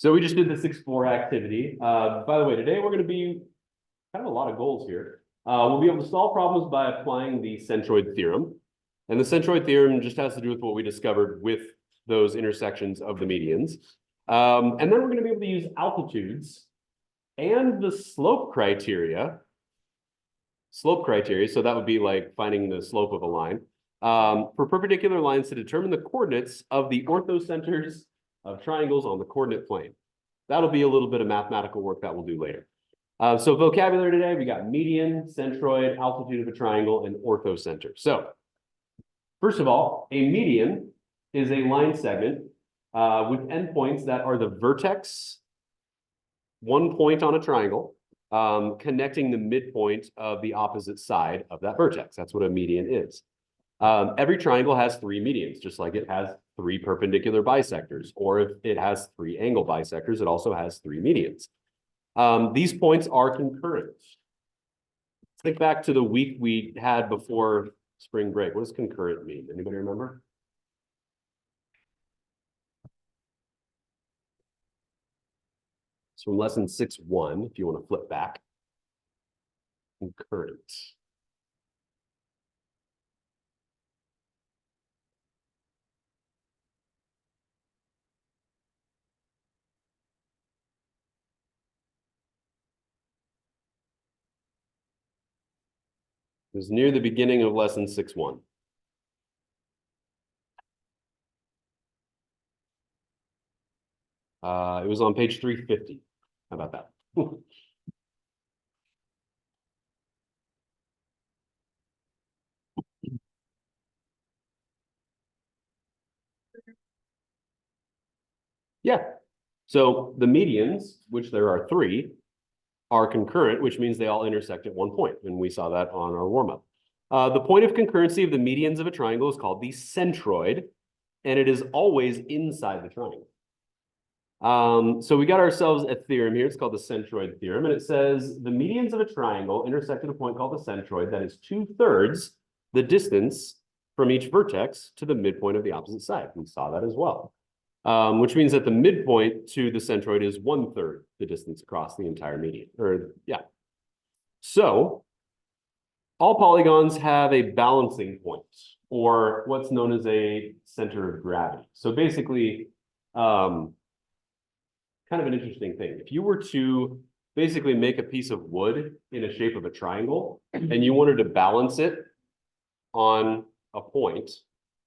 So we just did this explore activity. By the way, today we're going to be kind of a lot of goals here. We'll be able to solve problems by applying the centroid theorem. And the centroid theorem just has to do with what we discovered with those intersections of the medians. And then we're going to be able to use altitudes and the slope criteria. So that would be like finding the slope of a line for perpendicular lines to determine the coordinates of the orthocenters of triangles on the coordinate plane. That'll be a little bit of mathematical work that we'll do later. So vocabulary today, we got median, centroid, altitude of a triangle, and orthocenter. So first of all, a median is a line segment with endpoints that are the vertex, one point on a triangle, connecting the midpoint of the opposite side of that vertex. That's what a median is. Every triangle has three medians, just like it has three perpendicular bisectors, or if it has three angle bisectors, it also has three medians. These points are concurrent. Think back to the week we had before spring break. What does concurrent mean? Anybody remember? It's from lesson 6.1, if you want to flip back. Concurrent. It was near the beginning of lesson 6.1. It was on page 350. How about that? Yeah. So the medians, which there are three, are concurrent, which means they all intersect at one point. And we saw that on our warm-up. The point of concurrency of the medians of a triangle is called the centroid, and it is always inside the triangle. So we got ourselves a theorem here. It's called the centroid theorem, and it says the medians of a triangle intersect at a point called the centroid that is 2/3 the distance from each vertex to the midpoint of the opposite side. We saw that as well. Which means that the midpoint to the centroid is 1/3 the distance across the entire median, So all polygons have a balancing point, or what's known as a center of gravity. So basically, kind of an interesting thing. If you were to basically make a piece of wood in a shape of a triangle, and you wanted to balance it on a point,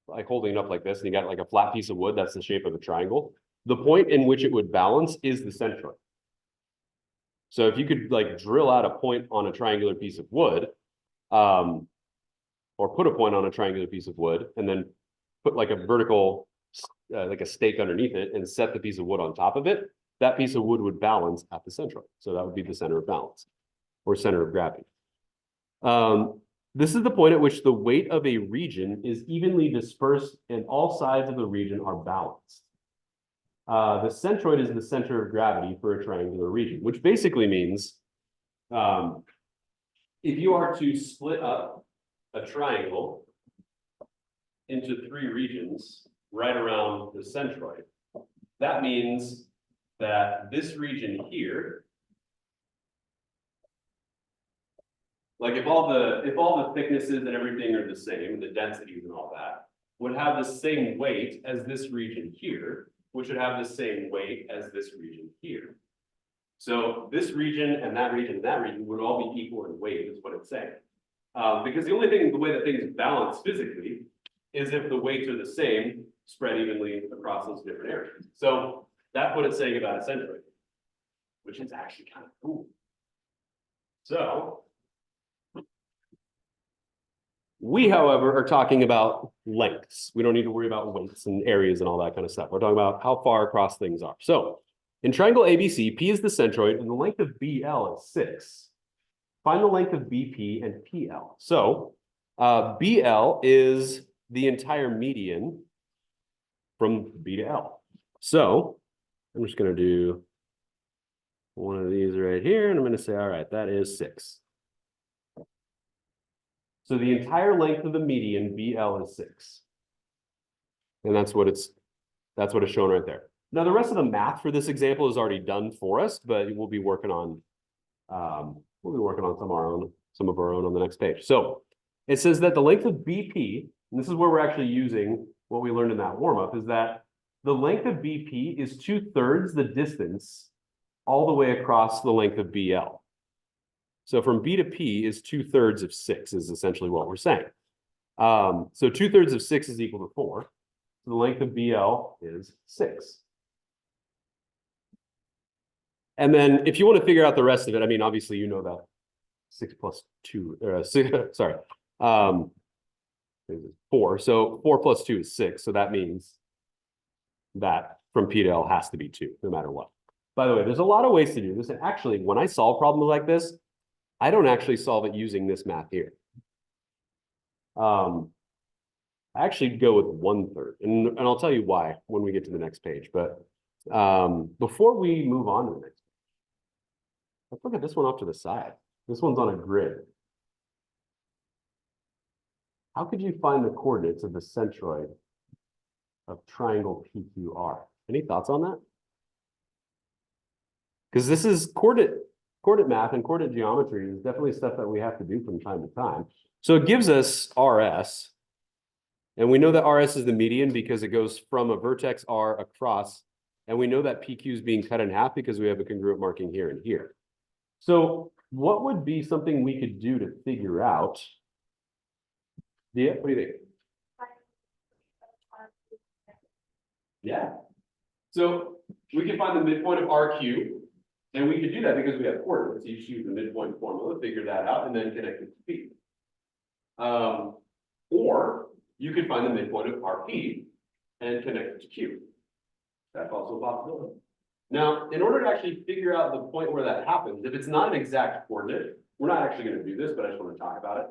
like holding it up like this, and you got like a flat piece of wood, that's the shape of a triangle. The point in which it would balance is the centroid. So if you could like drill out a point on a triangular piece of wood, or put a point on a triangular piece of wood, and then put like a vertical, like a stake underneath it, and set the piece of wood on top of it, that piece of wood would balance at the centroid. So that would be the center of balance, or center of gravity. This is the point at which the weight of a region is evenly dispersed and all sides of the region are balanced. The centroid is the center of gravity for a triangular region, which basically means if you are to split up a triangle into three regions right around the centroid, that means that this region here, like if all the thicknesses and everything are the same, the densities and all that, would have the same weight as this region here, which would have the same weight as this region here. So this region and that region would all be equal in weight, is what it's saying. Because the way that things balance physically is if the weights are the same, spread evenly across those different areas. So that's what it's saying about a centroid, which is actually kind of cool. So we, however, are talking about lengths. We don't need to worry about weights and areas and all that kind of stuff. We're talking about how far across things are. So in triangle ABC, P is the centroid, and the length of BL is 6. Find the length of BP and PL. So BL is the entire median from B to L. So I'm just going to do one of these right here, and I'm going to say, all right, that is 6. So the entire length of the median BL is 6. And that's what it's shown right there. Now, the rest of the math for this example is already done for us, but we'll be working on some of our own on the next page. So it says that the length of BP, and this is where we're actually using what we learned in that warm-up, is that the length of BP is 2/3 the distance all the way across the length of BL. So from B to P is 2/3 of 6 is essentially what we're saying. So 2/3 of 6 is equal to 4. So the length of BL is 6. And then if you want to figure out the rest of it, I mean, obviously, you know that 6 plus 2, 6, sorry, 4. So 4 plus 2 is 6. So that means that from P to L has to be 2, no matter what. By the way, there's a lot of ways to do this. And actually, when I solve problems like this, I don't actually solve it using this math here. I actually go with 1/3, and I'll tell you why when we get to the next page. But before we move on to the next page, let's look at this one off to the side. This one's on a grid. How could you find the coordinates of the centroid of triangle PQR? Any thoughts on that? Because this is coordinate math and coordinate geometry is definitely stuff that we have to do from time to time. So it gives us RS, and we know that RS is the median because it goes from a vertex R across, and we know that PQ is being cut in half because we have a congruent marking here and here. So what would be something we could do to figure out? Yeah, what do you think? Yeah. So we can find the midpoint of RQ, and we could do that because we have coordinates. You just use the midpoint formula, figure that out, and then connect it to P. Or you could find the midpoint of RP and connect it to Q. That's also a possibility. Now, in order to actually figure out the point where that happens, if it's not an exact coordinate, we're not actually going to do this, but I just want to talk about it.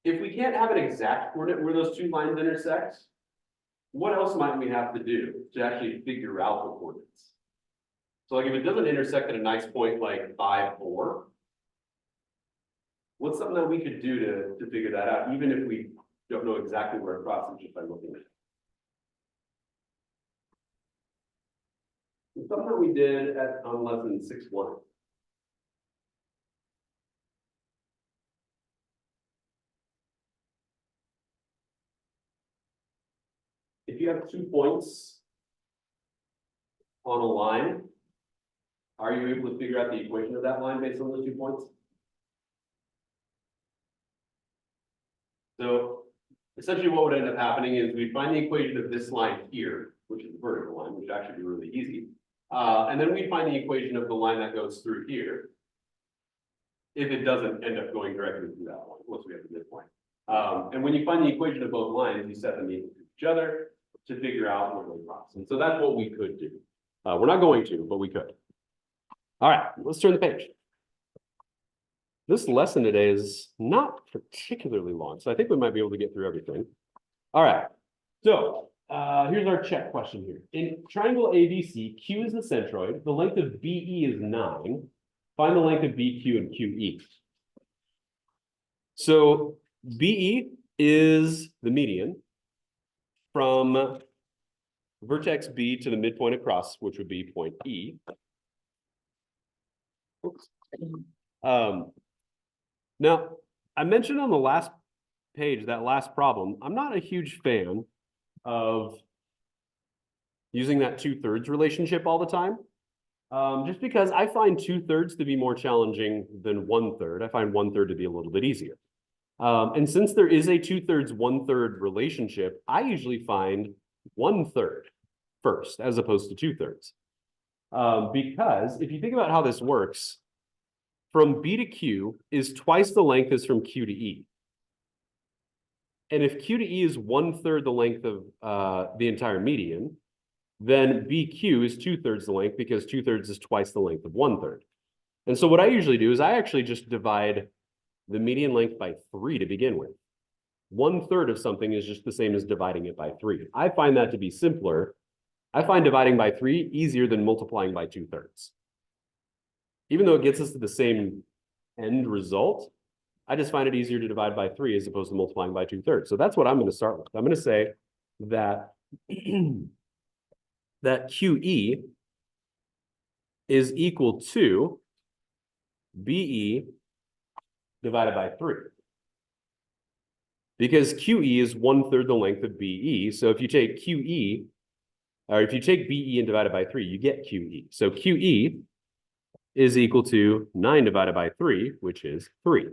If we can't have an exact coordinate where those two lines intersect, what else might we have to do to actually figure out the coordinates? So like if it doesn't intersect at a nice point like 5, 4, what's something that we could do to figure that out, even if we don't know exactly where it crosses just by looking at it? It's something that we did on lesson 6.1. If you have 2 points on a line, are you able to figure out the equation of that line based on those 2 points? So essentially what would end up happening is we'd find the equation of this line here, which is the vertical line, which would actually be really easy. And then we'd find the equation of the line that goes through here, if it doesn't end up going directly through that line, once we have the midpoint. And when you find the equation of both lines, you set them equal to each other to figure out where they cross. And so that's what we could do. We're not going to, but we could. All right, let's turn the page. This lesson today is not particularly long, so I think we might be able to get through everything. All right, so here's our check question here. In triangle ABC, Q is the centroid. The length of BE is 9. Find the length of BQ and QE. So BE is the median from vertex B to the midpoint across, which would be point E. Oops. Now, I mentioned on the last page, that last problem, I'm not a huge fan of using that 2/3 relationship all the time. Just because I find 2/3 to be more challenging than 1/3. I find 1/3 to be a little bit easier. And since there is a 2/3, 1/3 relationship, I usually find 1/3 first as opposed to 2/3. Because if you think about how this works, from B to Q is twice the length as from Q to E. And if Q to E is 1/3 the length of the entire median, then BQ is 2/3 the length because 2/3 is twice the length of 1/3. And so what I usually do is I actually just divide the median length by 3 to begin with. 1/3 of something is just the same as dividing it by 3. I find that to be simpler. I find dividing by 3 easier than multiplying by 2/3. Even though it gets us to the same end result, I just find it easier to divide by 3 as opposed to multiplying by 2/3. So that's what I'm going to start with. I'm going to say that that QE is equal to BE divided by 3. Because QE is 1/3 the length of BE. So if you take QE, or if you take BE and divide it by 3, you get QE. So QE is equal to 9 divided by 3, which is 3.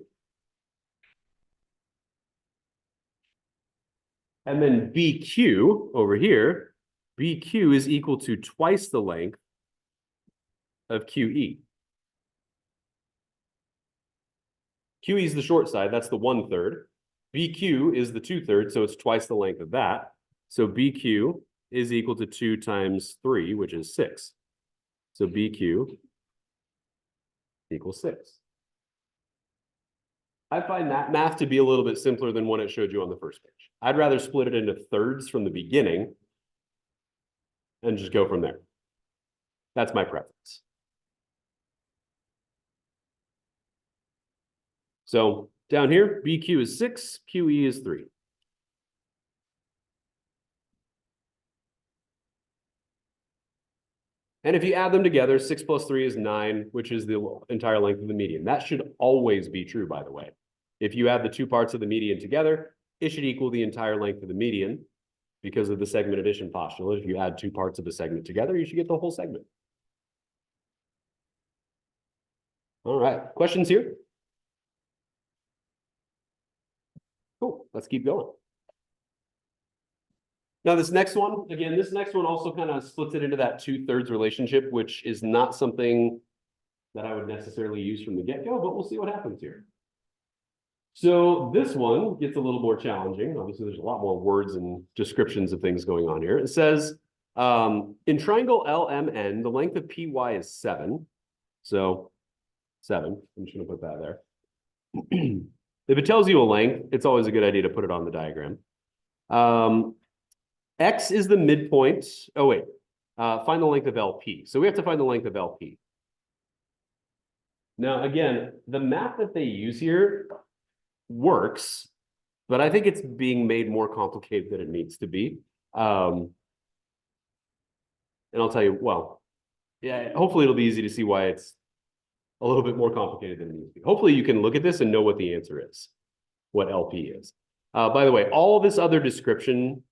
And then BQ over here, BQ is equal to twice the length of QE. QE is the short side, that's the 1/3. BQ is the 2/3, so it's twice the length of that. So BQ is equal to 2 times 3, which is 6. So BQ equals 6. I find that math to be a little bit simpler than what it showed you on the first page. I'd rather split it into thirds from the beginning and just go from there. That's my preference. So down here, BQ is 6, QE is 3. And if you add them together, 6 plus 3 is 9, which is the entire length of the median. That should always be true, by the way. If you add the two parts of the median together, it should equal the entire length of the median because of the segment addition postulate. If you add two parts of the segment together, you should get the whole segment. All right, questions here? Cool, let's keep going. Now this next one, again, this next one also kind of splits it into that 2/3 relationship, which is not something that I would necessarily use from the get-go, but we'll see what happens here. So this one gets a little more challenging. Obviously, there's a lot more words and descriptions of things going on here. It says, in triangle LMN, the length of PY is 7. So 7, I'm just gonna put that there. If it tells you a length, it's always a good idea to put it on the diagram. X is the midpoint. Oh, wait. Find the length of LP. So we have to find the length of LP. Now, again, the math that they use here works, but I think it's being made more complicated than it needs to be. And I'll tell you, well, yeah, hopefully it'll be easy to see why it's a little bit more complicated than it needs to be. Hopefully you can look at this and know what the answer is, what LP is. By the way, all this other description,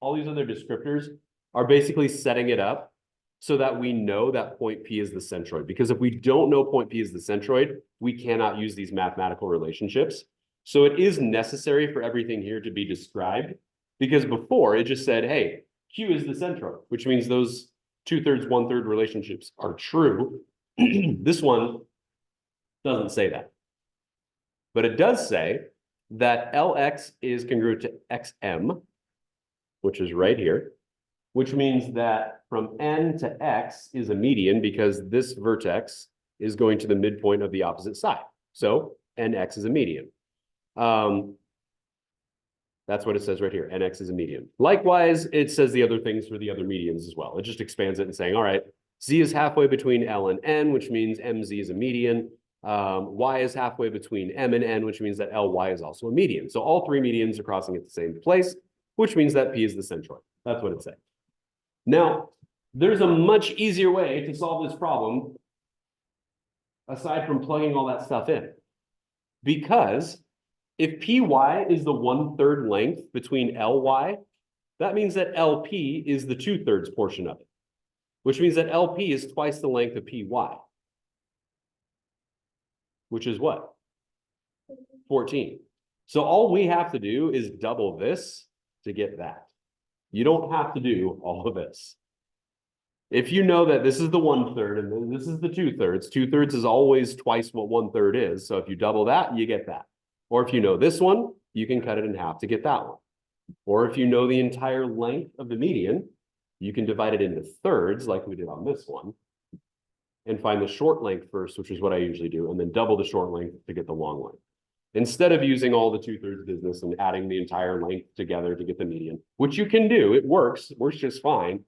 all these other descriptors are basically setting it up so that we know that point P is the centroid. Because if we don't know point P is the centroid, we cannot use these mathematical relationships. So it is necessary for everything here to be described, because before it just said, hey, Q is the centroid, which means those 2/3, 1/3 relationships are true. This one doesn't say that. But it does say that LX is congruent to XM, which is right here, which means that from N to X is a median because this vertex is going to the midpoint of the opposite side. So NX is a median. That's what it says right here. NX is a median. Likewise, it says the other things for the other medians as well. It just expands it and saying, all right, Z is halfway between L and N, which means MZ is a median. Y is halfway between M and N, which means that LY is also a median. So all three medians are crossing at the same place, which means that P is the centroid. That's what it's saying. Now, there's a much easier way to solve this problem aside from plugging all that stuff in. Because if PY is the 1/3 length between LY, that means that LP is the 2/3 portion of it, which means that LP is twice the length of PY, which is what? 14. So all we have to do is double this to get that. You don't have to do all of this. If you know that this is the 1/3 and then this is the 2/3, 2/3 is always twice what 1/3 is. So if you double that, you get that. Or if you know this one, you can cut it in half to get that one. Or if you know the entire length of the median, you can divide it into thirds like we did on this one and find the short length first, which is what I usually do, and then double the short length to get the long length. Instead of using all the 2/3 business and adding the entire length together to get the median, which you can do, it works just fine,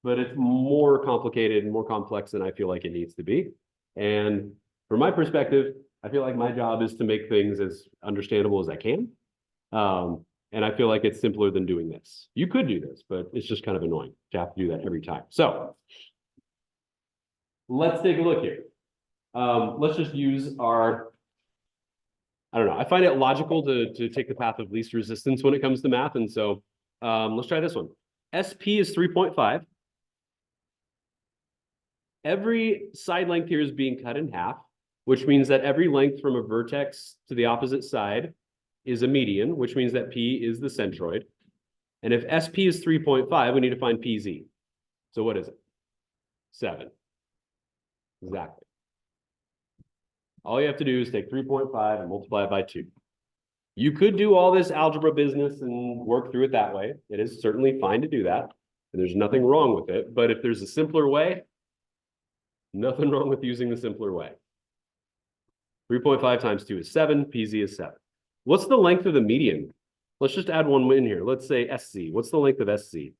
but it's more complicated and more complex than I feel like it needs to be. And from my perspective, I feel like my job is to make things as understandable as I can. And I feel like it's simpler than doing this. You could do this, but it's just kind of annoying to have to do that every time. So let's take a look here. Let's just use our, I don't know, I find it logical to take the path of least resistance when it comes to math. And so let's try this one. SP is 3.5. Every side length here is being cut in half, which means that every length from a vertex to the opposite side is a median, which means that P is the centroid. And if SP is 3.5, we need to find PZ. So what is it? 7. Exactly. All you have to do is take 3.5 and multiply it by 2. You could do all this algebra business and work through it that way. It is certainly fine to do that, and there's nothing wrong with it. But if there's a simpler way, nothing wrong with using the simpler way. 3.5 times 2 is 7. PZ is 7. What's the length of the median? Let's just add one in here. Let's say SC. What's the length of SC?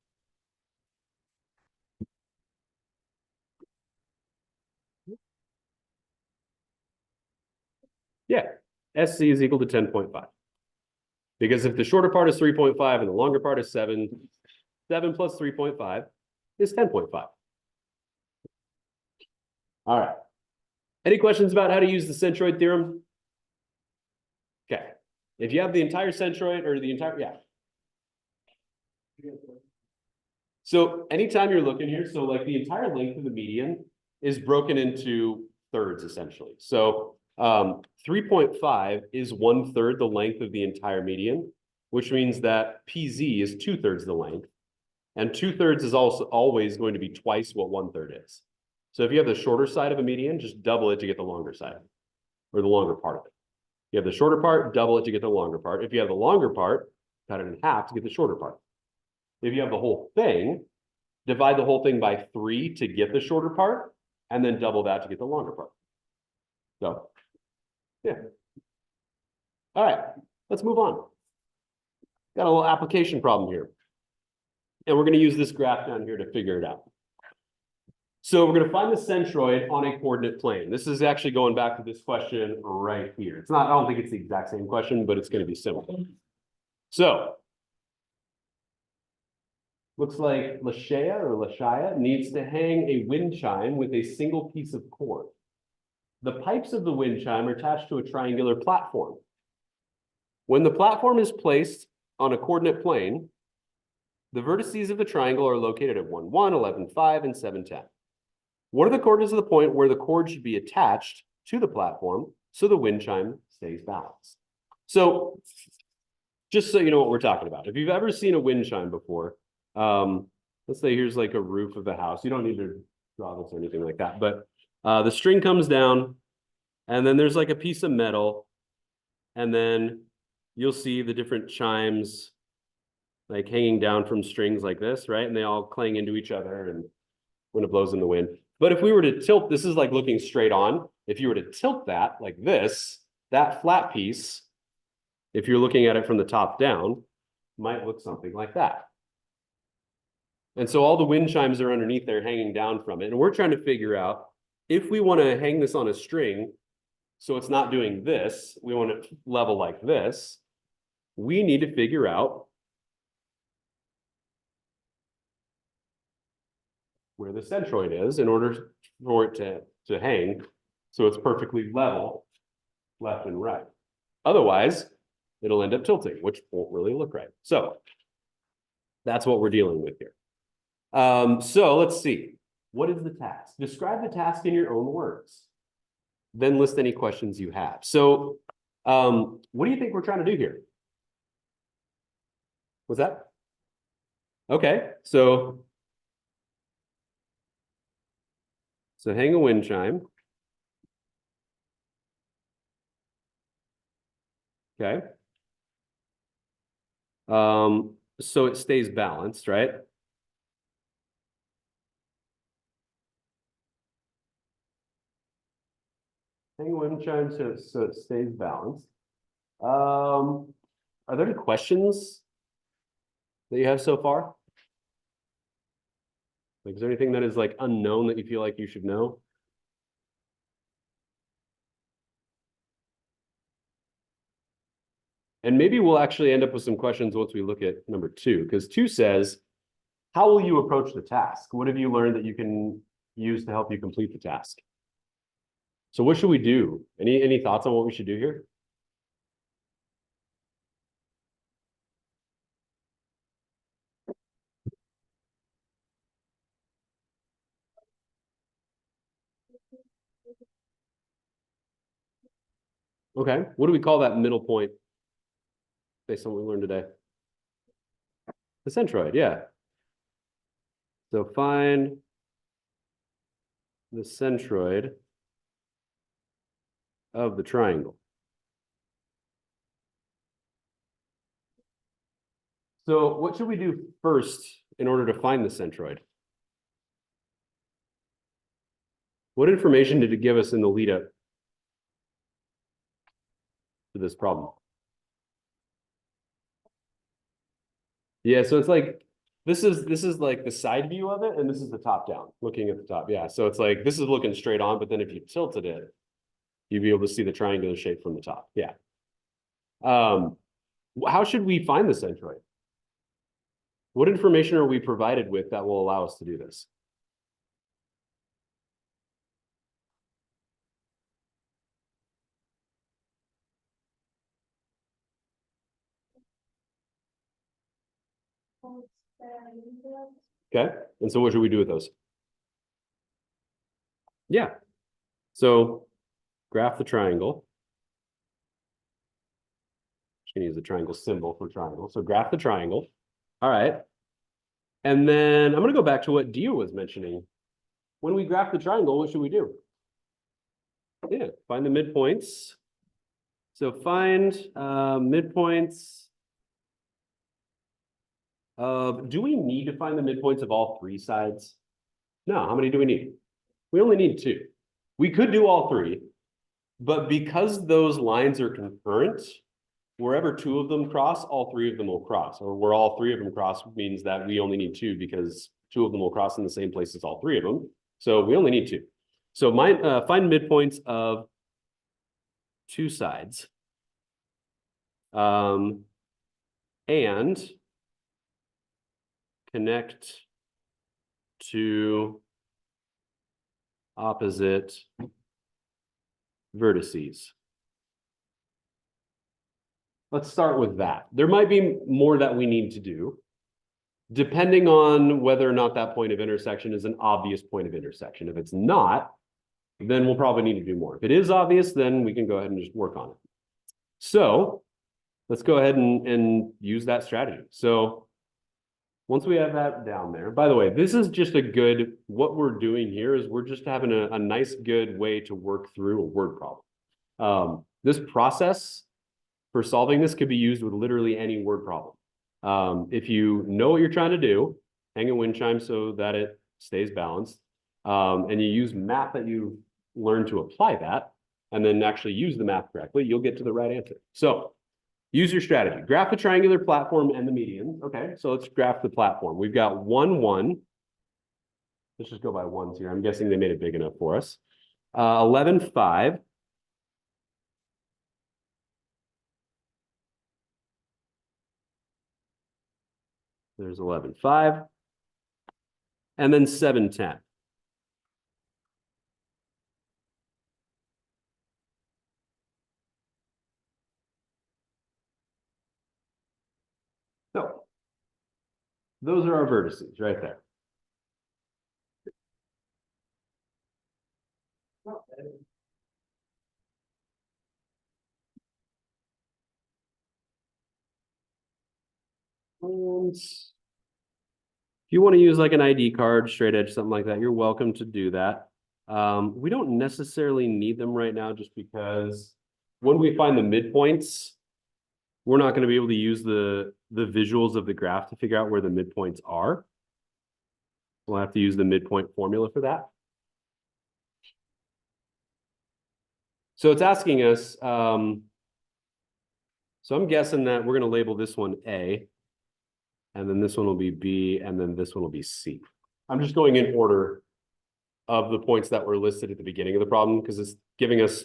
Yeah, SC is equal to 10.5. Because if the shorter part is 3.5 and the longer part is 7, 7 plus 3.5 is 10.5. All right. Any questions about how to use the centroid theorem? Okay. If you have the entire centroid or the entire, yeah. So anytime you're looking here, so like the entire length of the median is broken into thirds essentially. So 3.5 is 1/3 the length of the entire median, which means that PZ is 2/3 the length. And 2/3 is also always going to be twice what 1/3 is. So if you have the shorter side of a median, just double it to get the longer side or the longer part of it. You have the shorter part, double it to get the longer part. If you have the longer part, cut it in half to get the shorter part. If you have the whole thing, divide the whole thing by 3 to get the shorter part, and then double that to get the longer part. So, yeah. All right, let's move on. Got a little application problem here. And we're going to use this graph down here to figure it out. So we're going to find the centroid on a coordinate plane. This is actually going back to this question right here. It's not, I don't think it's the exact same question, but it's going to be similar. So looks like Lashaya needs to hang a wind chime with a single piece of cord. The pipes of the wind chime are attached to a triangular platform. When the platform is placed on a coordinate plane, the vertices of the triangle are located at 1, 1, 11, 5, and 7, 10. What are the coordinates of the point where the cord should be attached to the platform so the wind chime stays balanced? So just so you know what we're talking about, if you've ever seen a wind chime before, let's say here's like a roof of a house. You don't need to draw this or anything like that, but the string comes down and then there's like a piece of metal and then you'll see the different chimes like hanging down from strings like this, right? And they all clang into each other and when it blows in the wind. But if we were to tilt, this is like looking straight on. If you were to tilt that like this, that flat piece, if you're looking at it from the top down, might look something like that. And so all the wind chimes are underneath there hanging down from it. And we're trying to figure out if we want to hang this on a string, so it's not doing this, we want it level like this, we need to figure out where the centroid is in order for it to hang so it's perfectly level left and right. Otherwise, it'll end up tilting, which won't really look right. So that's what we're dealing with here. So let's see. What is the task? Describe the task in your own words. Then list any questions you have. So what do you think we're trying to do here? What's that? Okay, so hang a wind chime. Okay. So it stays balanced, right? Hang a wind chime so it stays balanced. Are there any questions that you have so far? Like, is there anything that is like unknown that you feel like you should know? And maybe we'll actually end up with some questions once we look at number 2, because 2 says, how will you approach the task? What have you learned that you can use to help you complete the task? So what should we do? Any thoughts on what we should do here? Okay, what do we call that middle point based on what we learned today? The centroid, yeah. So find the centroid of the triangle. So what should we do first in order to find the centroid? What information did it give us in the lead up to this problem? Yeah, so it's like this is like the side view of it, and this is the top down, looking at the top. Yeah, so it's like this is looking straight on, but then if you tilted it, you'd be able to see the triangular shape from the top. Yeah. How should we find the centroid? What information are we provided with that will allow us to do this? Okay, and so what should we do with those? Yeah, so graph the triangle. Just gonna use the triangle symbol for triangle. So graph the triangle. All right. And then I'm gonna go back to what Dia was mentioning. When we graph the triangle, what should we do? Yeah, find the midpoints. So find midpoints of, do we need to find the midpoints of all 3 sides? No, how many do we need? We only need 2. We could do all 3, but because those lines are concurrent, wherever 2 of them cross, all 3 of them will cross, or where all 3 of them cross means that we only need 2 because 2 of them will cross in the same place as all 3 of them. So we only need 2. So find midpoints of 2 sides. And connect to opposite vertices. Let's start with that. There might be more that we need to do, depending on whether or not that point of intersection is an obvious point of intersection. If it's not, then we'll probably need to do more. If it is obvious, then we can go ahead and just work on it. So let's go ahead and use that strategy. So once we have that down there, by the way, this is just a good, what we're doing here is we're just having a nice, good way to work through a word problem. This process for solving this could be used with literally any word problem. If you know what you're trying to do, hang a wind chime so that it stays balanced, and you use math that you learn to apply that, and then actually use the math correctly, you'll get to the right answer. So use your strategy. Graph the triangular platform and the median. Okay, so let's graph the platform. We've got 1, 1. Let's just go by ones here. I'm guessing they made it big enough for us. 11, 5. There's 11, 5. And then 7, 10. So those are our vertices right there. And if you want to use like an ID card, straight edge, something like that, you're welcome to do that. We don't necessarily need them right now just because when we find the midpoints, we're not going to be able to use the visuals of the graph to figure out where the midpoints are. We'll have to use the midpoint formula for that. So it's asking us, so I'm guessing that we're going to label this one A, and then this one will be B, and then this one will be C. I'm just going in order of the points that were listed at the beginning of the problem because it's giving us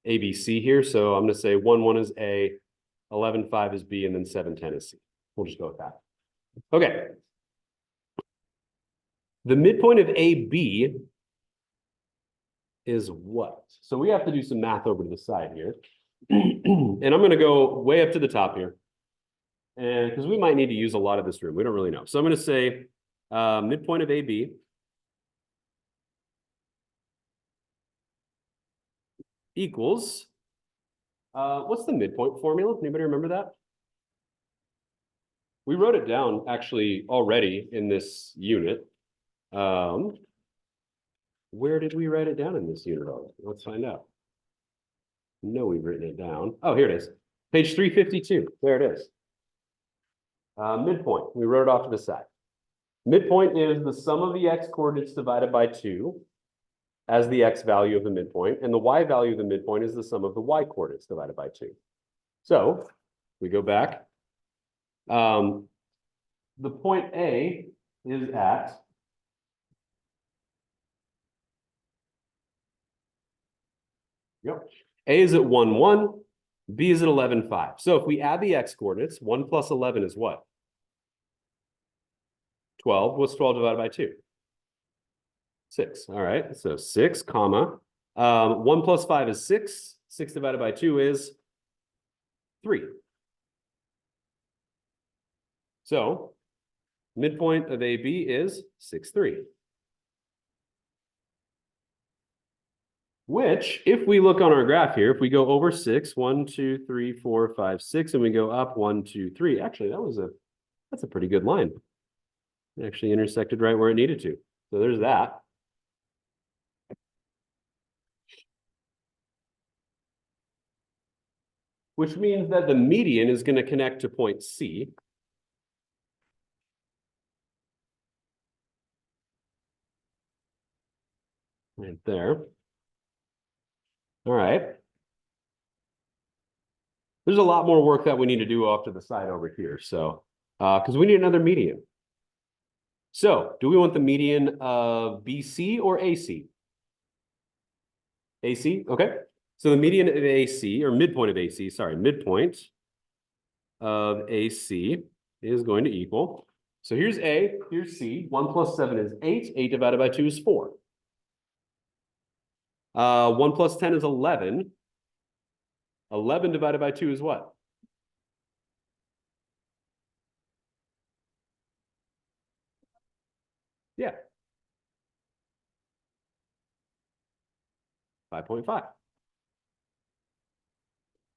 A, B, C here. So I'm going to say 1, 1 is A, 11.5 is B, and then 7.10 is C. We'll just go with that. Okay. The midpoint of AB is what? So we have to do some math over to the side here. And I'm going to go way up to the top here. And because we might need to use a lot of this room. We don't really know. So I'm going to say midpoint of AB equals, what's the midpoint formula? Anybody remember that? We wrote it down actually already in this unit. Where did we write it down in this unit? Let's find out. No, we've written it down. Oh, here it is. Page 352. There it is. Midpoint. We wrote it off to the side. Midpoint is the sum of the x coordinates divided by 2 as the x value of the midpoint, and the y value of the midpoint is the sum of the y coordinates divided by 2. So we go back. The point A is at A is at 1, 1, B is at 11, 5. So if we add the x coordinates, 1 plus 11 is what? 12. What's 12 divided by 2? 6. All right. So 6, comma. 1 plus 5 is 6. 6 divided by 2 is 3. So midpoint of AB is 6, 3. Which, if we look on our graph here, if we go over 6, 1, 2, 3, 4, 5, 6, and we go up 1, 2, 3, actually, that's a pretty good line. It actually intersected right where it needed to. So there's that. Which means that the median is going to connect to point C. Right there. All right. There's a lot more work that we need to do off to the side over here. So, because we need another median. So, do we want the median of BC or AC? AC, okay. So the median of AC, or midpoint of AC, sorry, midpoint of AC is going to equal. So here's A, here's C. 1 plus 7 is 8. 8 divided by 2 is 4. 1 plus 10 is 11. 11 divided by 2 is what? Yeah. 5.5.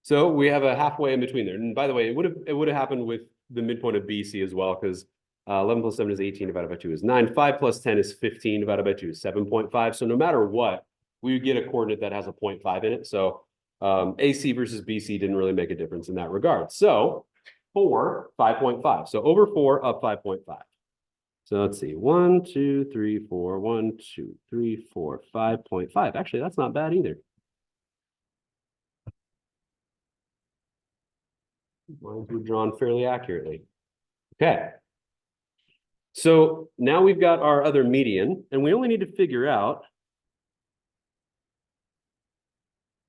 So we have a halfway in between there. And by the way, it would have happened with the midpoint of BC as well, because 11 plus 7 is 18 divided by 2 is 9. 5 plus 10 is 15 divided by 2 is 7.5. So no matter what, we would get a coordinate that has a 0.5 in it. So AC versus BC didn't really make a difference in that regard. So 4, 5.5. So over 4, up 5.5. So let's see, 1, 2, 3, 4, 1, 2, 3, 4, 5.5. Actually, that's not bad either. Lines were drawn fairly accurately. Okay. So now we've got our other median, and we only need to figure out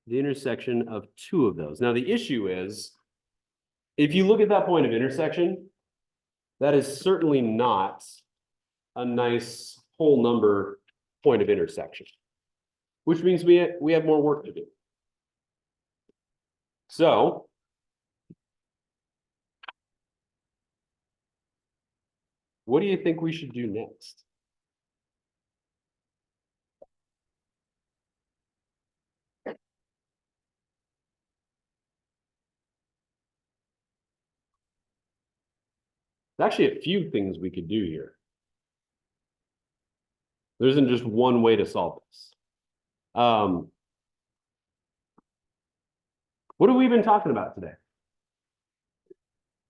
the intersection of 2 of those. Now, the issue is, if you look at that point of intersection, that is certainly not a nice whole number point of intersection, which means we have more work to do. So what do you think we should do next? There's actually a few things we could do here. There isn't just one way to solve this. What have we been talking about today?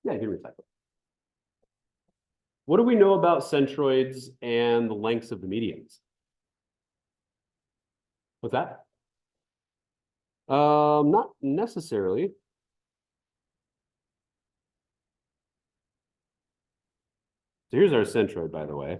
Yeah, give me a second. What do we know about centroids and the lengths of the medians? What's that? Not necessarily. So here's our centroid, by the way.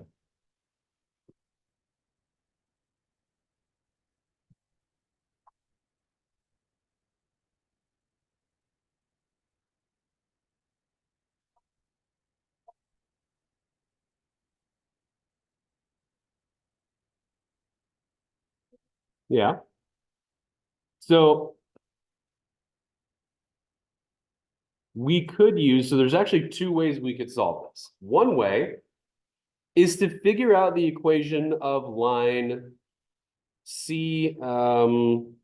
Yeah. So we could use, so there's actually two ways we could solve this. One way is to figure out the equation of line CE, call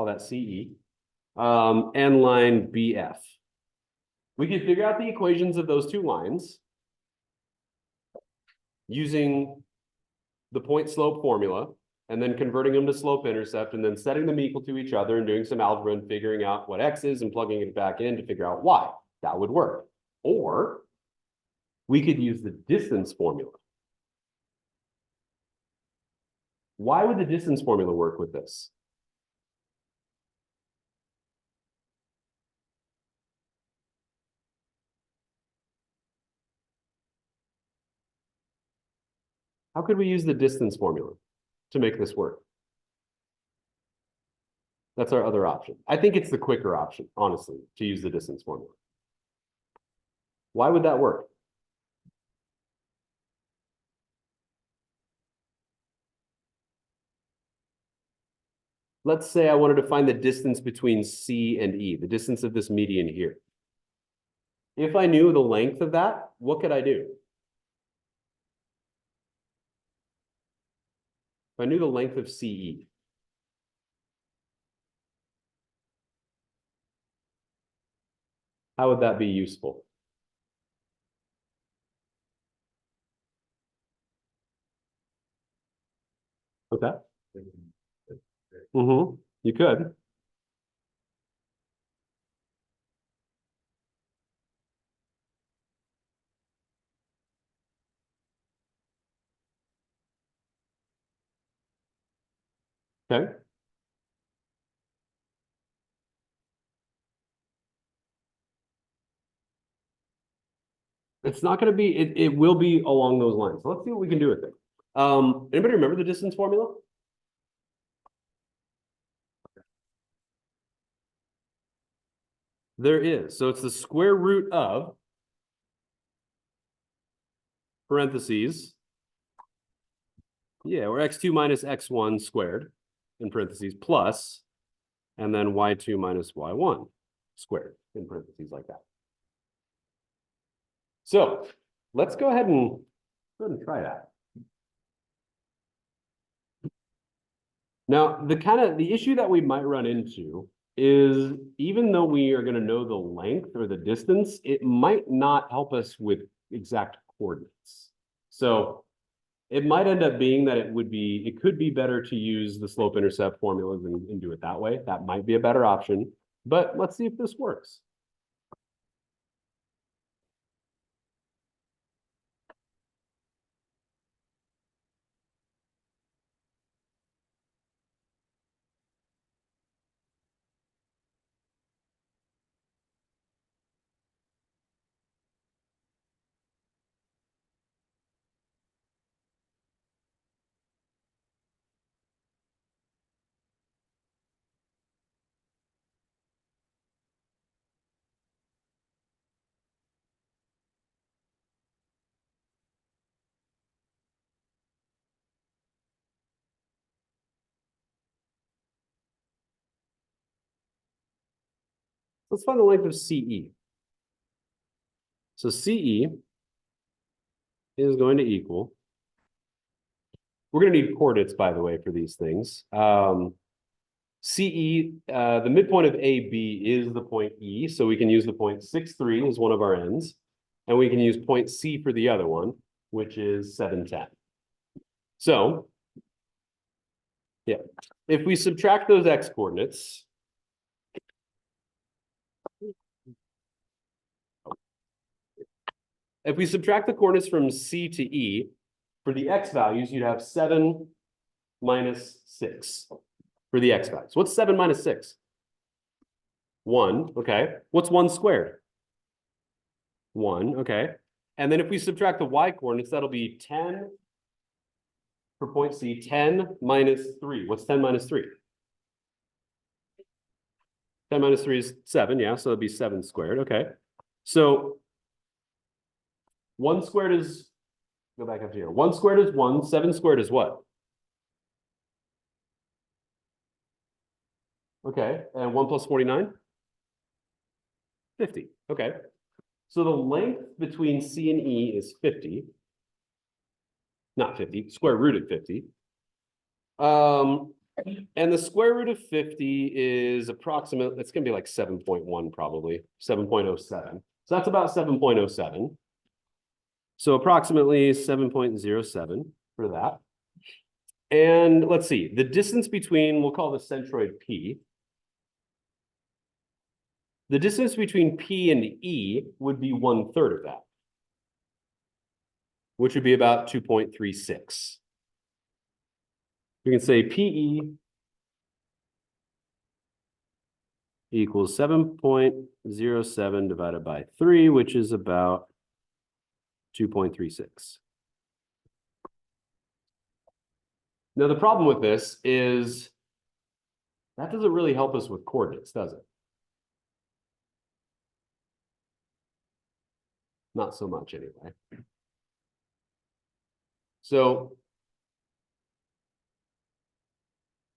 that CE, and line BF. We could figure out the equations of those two lines using the point slope formula and then converting them to slope intercept and then setting them equal to each other and doing some algebra and figuring out what X is and plugging it back in to figure out Y. That would work. Or we could use the distance formula. Why would the distance formula work with this? How could we use the distance formula to make this work? That's our other option. I think it's the quicker option, honestly, to use the distance formula. Why would that work? Let's say I wanted to find the distance between C and E, the distance of this median here. If I knew the length of that, what could I do? If I knew the length of CE, how would that be useful? Okay. You could. Okay. It's not going to be, it will be along those lines. So let's see what we can do with it. Anybody remember the distance formula? There is. So it's the square root of parentheses. Yeah, or x2 minus x1 squared in parentheses plus, and then y2 minus y1 squared in parentheses like that. So let's go ahead and try that. Now, the issue that we might run into is even though we are going to know the length or the distance, it might not help us with exact coordinates. So it might end up being that it could be better to use the slope intercept formulas and do it that way. That might be a better option, but let's see if this works. Let's find the length of CE. So CE is going to equal, we're going to need coordinates, by the way, for these things. CE, the midpoint of AB is the point E, so we can use the point 6,3 as one of our ends, and we can use point C for the other one, which is 710. So, yeah, if we subtract those x coordinates, if we subtract the coordinates from C to E, for the x values, you'd have 7 minus 6 for the x values. What's 7 minus 6? 1, okay. What's 1 squared? 1, okay. And then if we subtract the y coordinates, that'll be 10 for point C, 10 minus 3. What's 10 minus 3? 10 minus 3 is 7, yeah, so it'll be 7 squared, okay. So 1 squared is, go back up here. 1 squared is 1, 7 squared is what? Okay, and 1 plus 49? 50, okay. So the length between C and E is 50. Not 50, square root of 50. And the square root of 50 is approximately, it's gonna be like 7.1 probably, 7.07. So that's about 7.07. So approximately 7.07 for that. And let's see, the distance between, we'll call the centroid P. The distance between P and E would be 1/3 of that, which would be about 2.36. We can say PE equals 7.07 divided by 3, which is about 2.36. Now, the problem with this is that doesn't really help us with coordinates, does it? Not so much anyway. So,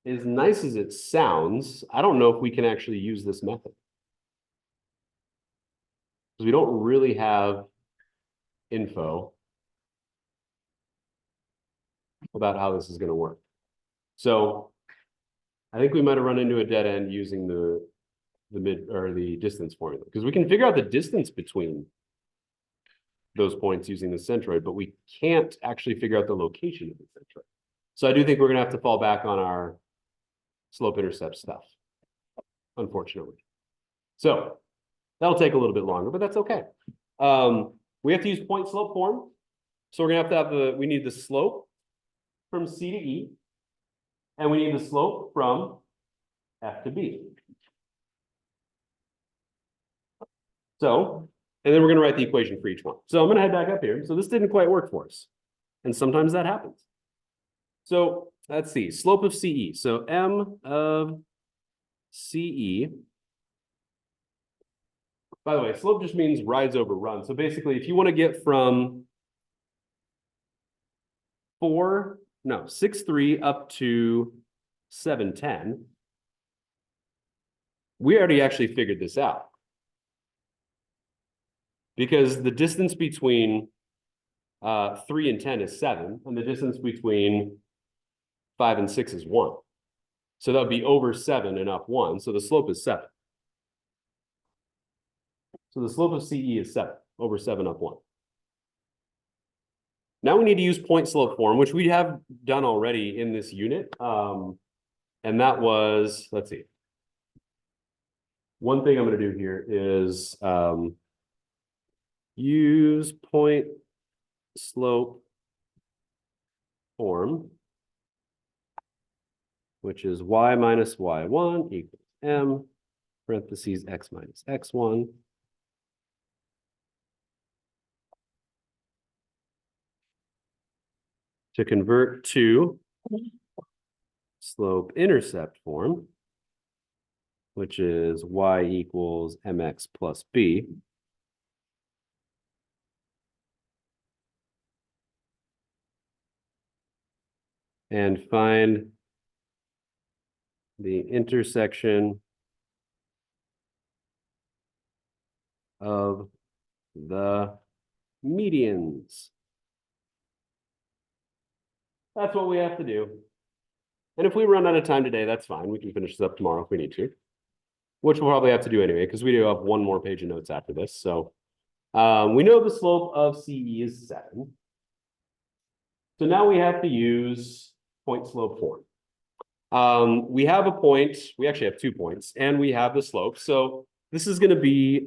as nice as it sounds, I don't know if we can actually use this method. Because we don't really have info about how this is going to work. So I think we might have run into a dead end using the mid or the distance formula, because we can figure out the distance between those points using the centroid, but we can't actually figure out the location of the centroid. So I do think we're going to have to fall back on our slope intercept stuff, unfortunately. So that'll take a little bit longer, but that's okay. We have to use point slope form. So we're gonna have we need the slope from C to E, and we need the slope from F to B. So, and then we're gonna write the equation for each one. So I'm gonna head back up here. So this didn't quite work for us. And sometimes that happens. So let's see, slope of CE. So M of CE. By the way, slope just means rise over run. So basically, if you want to get from 6.3 up to 7.10, we already actually figured this out. Because the distance between 3 and 10 is 7, and the distance between 5 and 6 is 1. So that would be over 7 and up 1. So the slope is 7. So the slope of CE is 7, over 7 up 1. Now we need to use point slope form, which we have done already in this unit. And that was, let's see. One thing I'm going to do here is use point slope form, which is y minus y1 equals m, parentheses x minus x1. To convert to slope intercept form, which is y equals mx plus b. And find the intersection of the medians. That's what we have to do. And if we run out of time today, that's fine. We can finish this up tomorrow if we need to, which we'll probably have to do anyway, because we do have one more page of notes after this. So we know the slope of CE is 7. So now we have to use point slope form. We have a point, we actually have 2 points, and we have the slope. So this is going to be,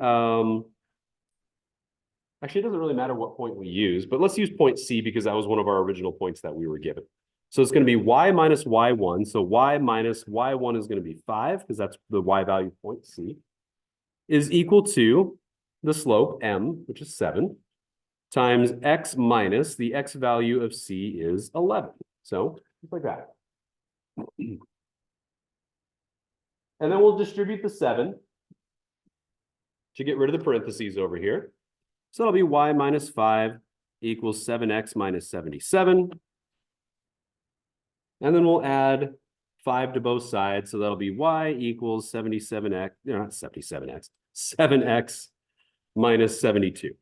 actually, it doesn't really matter what point we use, but let's use point C because that was one of our original points that we were given. So it's going to be y minus y1. So y minus y1 is going to be 5 because that's the y value point C, is equal to the slope m, which is 7, times x minus the x value of C is 11. So just like that. And then we'll distribute the 7 to get rid of the parentheses over here. So it'll be y minus 5 equals 7x minus 77. And then we'll add 5 to both sides. So that'll be y equals 77x, no, not 77x, 7x minus 72.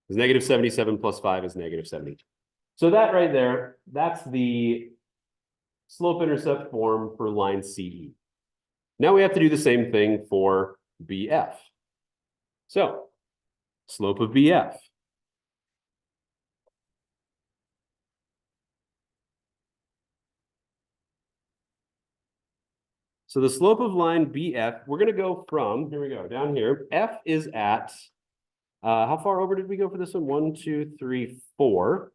Because negative 77 plus 5 is negative 72. So that right there, that's the slope-intercept form for line CE. Now we have to do the same thing for BF. So, slope of BF. So the slope of line BF, we're going to go from, here we go, down here. F is at, how far over did we go for this one? 1, 2, 3, 4.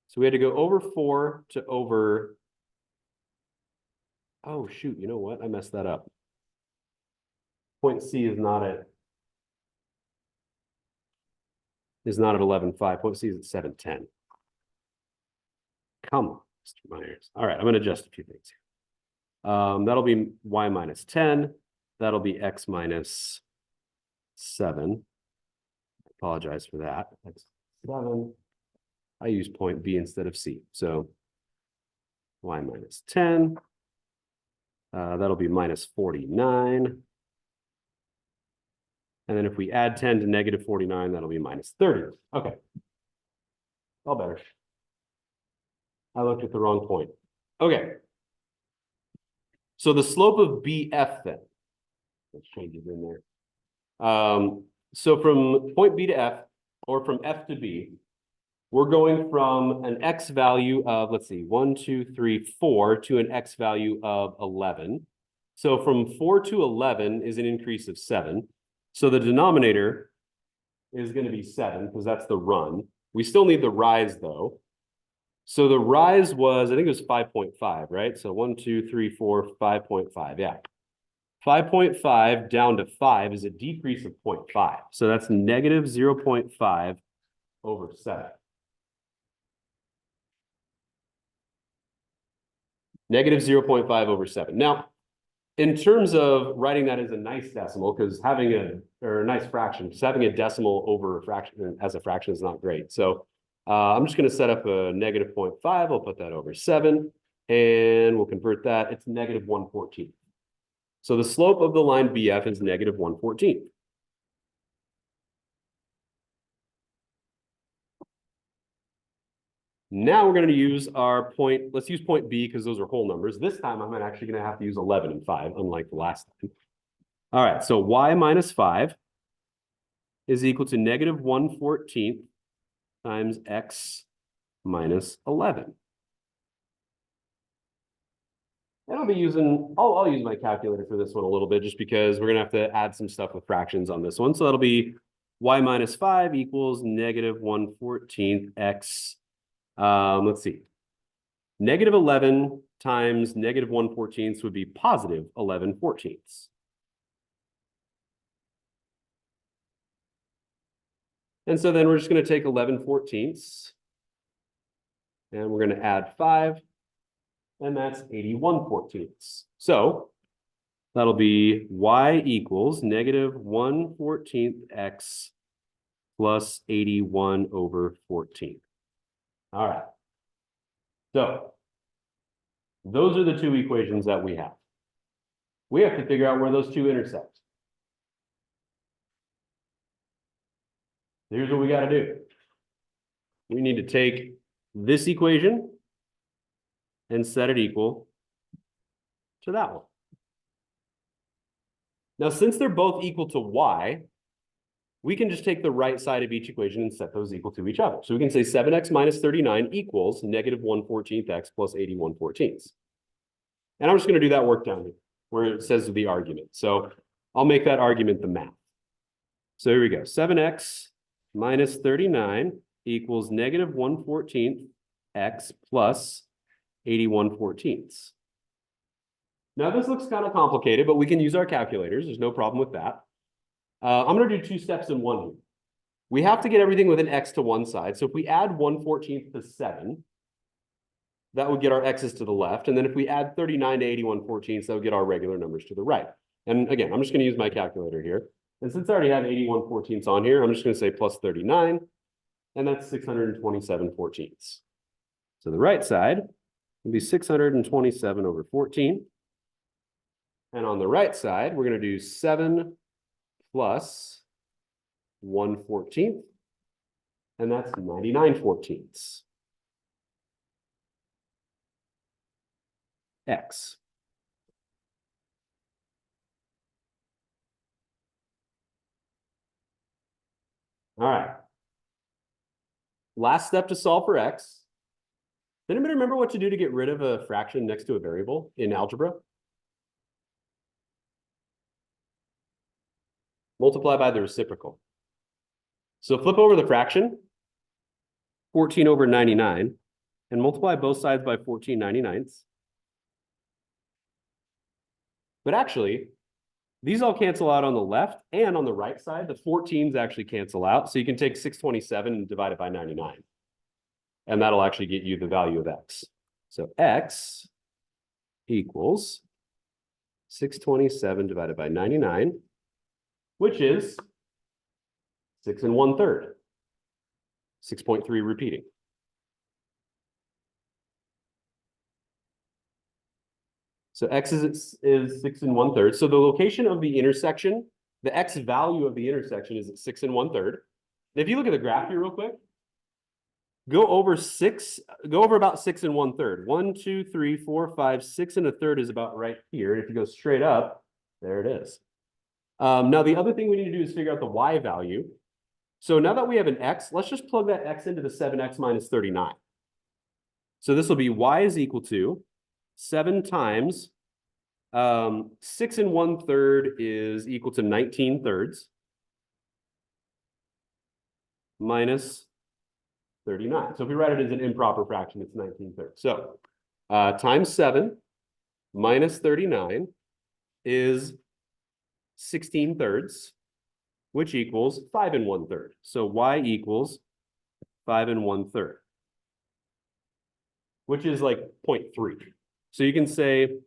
So we had to go over 4 to over, oh shoot, you know what? I messed that up. Point C is not at 11.5. Point C is at 7.10. Come on, Mr. Myers. All right, I'm going to adjust a few things here. That'll be y minus 10. That'll be x minus 7. I apologize for that. That's 7. I use point B instead of C. So y minus 10. That'll be minus 49. And then if we add 10 to negative 49, that'll be minus 30. Okay. All better. I looked at the wrong point. Okay. So the slope of BF then. Let's change it in there. So from point B to F, or from F to B, we're going from an x value of, let's see, 1, 2, 3, 4 to an x value of 11. So from 4 to 11 is an increase of 7. So the denominator is going to be 7 because that's the run. We still need the rise though. So the rise was, I think it was 5.5, right? So 1, 2, 3, 4, 5.5. Yeah. 5.5 down to 5 is a decrease of 0.5. So that's negative 0.5 over 7. Negative 0.5 over 7. Now, in terms of writing that as a nice decimal, because having a nice fraction, just having a decimal over a fraction as a fraction is not great. So I'm just going to set up a negative 0.5. I'll put that over 7, and we'll convert that. It's negative 1/14. So the slope of the line BF is negative 1/14. Now we're going to use our point. Let's use point B because those are whole numbers. This time I'm actually going to have to use 11 and 5, unlike the last time. All right, so y minus 5 is equal to negative 1/14 times x minus 11. And I'll use my calculator for this one a little bit just because we're going to have to add some stuff with fractions on this one. So that'll be y minus 5 equals negative 1/14 x. Let's see. Negative 11 times negative 1/14 would be positive 11/14. And so then we're just going to take 11/14 and we're going to add 5, and that's 81/14. So that'll be y equals negative 1/14 x plus 81 over 14. All right. So those are the two equations that we have. We have to figure out where those two intersect. Here's what we got to do. We need to take this equation and set it equal to that one. Now, since they're both equal to y, we can just take the right side of each equation and set those equal to each other. So we can say 7x minus 39 equals negative 1/14 x plus 81/14. And I'm just going to do that work down here where it says the argument. So I'll make that argument the math. So here we go. 7x minus 39 equals negative 1/14 x plus 81/14. Now this looks kind of complicated, but we can use our calculators. There's no problem with that. I'm going to do 2 steps in one here. We have to get everything with an x to one side. So if we add 1/14 to 7, that would get our x's to the left. And then if we add 39 to 81/14, that would get our regular numbers to the right. And again, I'm just going to use my calculator here. And since I already have 81/14 on here, I'm just going to say plus 39. And that's 627/14. So the right side It'll be 627 over 14. And on the right side, we're going to do 7 plus 1/14. And that's 99/14. X. All right. Last step to solve for X. Does anybody remember what to do to get rid of a fraction next to a variable in algebra? Multiply by the reciprocal. So flip over the fraction, 14 over 99, and multiply both sides by 14/99. But actually, these all cancel out on the left and on the right side. The 14s actually cancel out. So you can take 627 and divide it by 99. And that'll actually get you the value of X. So X equals 627 divided by 99, which is 6 1/3. 6.3 repeating. So X is 6 1/3. So the location of the intersection, the X value of the intersection is at 6 1/3. If you look at the graph here real quick, go over about 6 1/3. 1, 2, 3, 4, 5, 6 1/3 is about right here. And if you go straight up, there it is. Now, the other thing we need to do is figure out the Y value. So now that we have an X, let's just plug that X into the 7X minus 39. So this will be Y is equal to 7 times 6 1/3 is equal to 19/3 minus 39. So if we write it as an improper fraction, it's 19/3. So times 7 minus 39 is 16/3, which equals 5 1/3. So Y equals 5 1/3, which is like 0.3. So you can say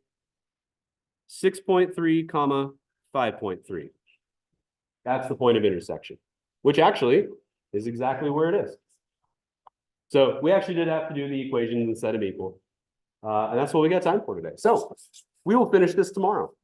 6.3 comma 5.3. That's the point of intersection, which actually is exactly where it is. So we actually did have to do the equations and set them equal. And that's what we got time for today. So we will finish this tomorrow.